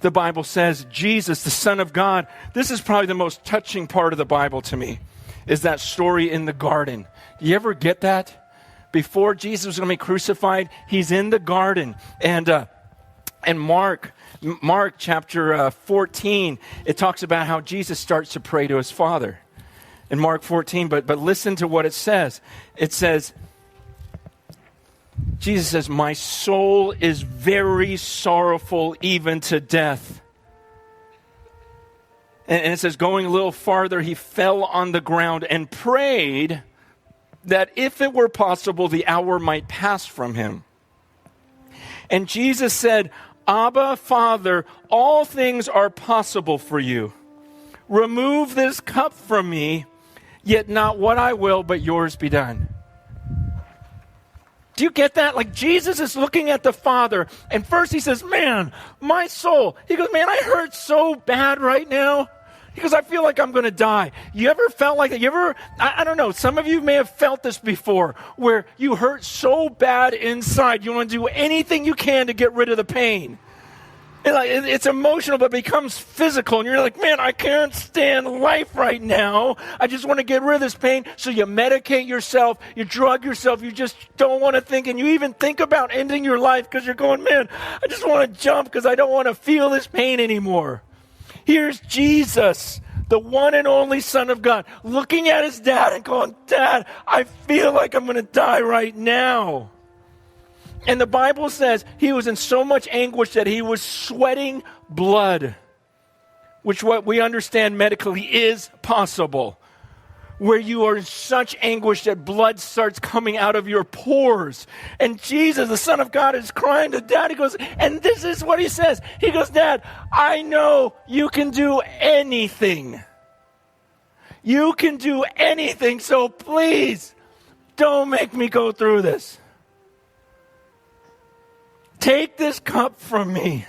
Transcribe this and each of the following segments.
the Bible says Jesus, the Son of God, this is probably the most touching part of the Bible to me, is that story in the garden. Do you ever get that? Before Jesus was going to be crucified, he's in the garden. And Mark chapter 14, it talks about how Jesus starts to pray to his Father. In Mark 14, but listen to what it says. It says, Jesus says, my soul is very sorrowful even to death. And it says, going a little farther, he fell on the ground and prayed that if it were possible, the hour might pass from him. And Jesus said, Abba, Father, all things are possible for you. Remove this cup from me, yet not what I will, but yours be done. Do you get that? Like Jesus is looking at the Father, and first he says, man, my soul. He goes, man, I hurt so bad right now. He goes, I feel like I'm going to die. You ever felt like that? You ever, I don't know, some of you may have felt this before, where you hurt so bad inside, you want to do anything you can to get rid of the pain. It's emotional, but it becomes physical. And you're like, man, I can't stand life right now. I just want to get rid of this pain. So you medicate yourself, you drug yourself, you just don't want to think. And you even think about ending your life because you're going, man, I just want to jump because I don't want to feel this pain anymore. Here's Jesus, the one and only Son of God, looking at his dad and going, Dad, I feel like I'm going to die right now. And the Bible says he was in so much anguish that he was sweating blood, which what we understand medically is possible, where you are in such anguish that blood starts coming out of your pores. And Jesus, the Son of God, is crying to Dad. He goes, and this is what he says. He goes, Dad, I know you can do anything. You can do anything, so please don't make me go through this. Take this cup from me.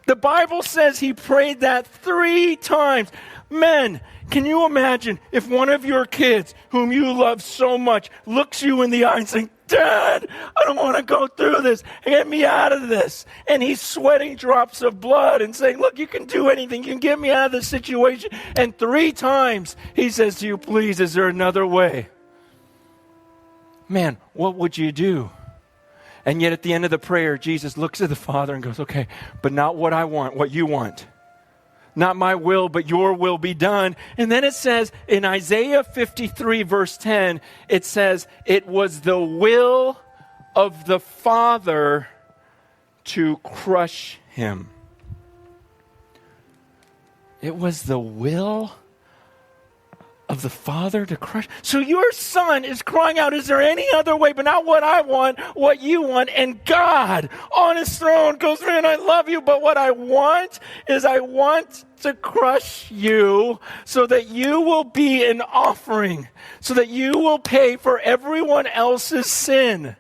The Bible says he prayed that 3 times. Men, can you imagine if one of your kids, whom you love so much, looks you in the eye and saying, Dad, I don't want to go through this. Get me out of this. And he's sweating drops of blood and saying, look, you can do anything. You can get me out of this situation. And 3 times he says to you, please, is there another way? Man, what would you do? And yet at the end of the prayer, Jesus looks at the Father and goes, okay, but not what I want, what you want. Not my will, but your will be done. And then it says in Isaiah 53, verse 10, it says, it was the will of the Father to crush him. It was the will of the Father to crush. So your son is crying out, is there any other way, but not what I want, what you want? And God on his throne goes, man, I love you, but what I want is I want to crush you so that you will be an offering, so that you will pay for everyone else's sin.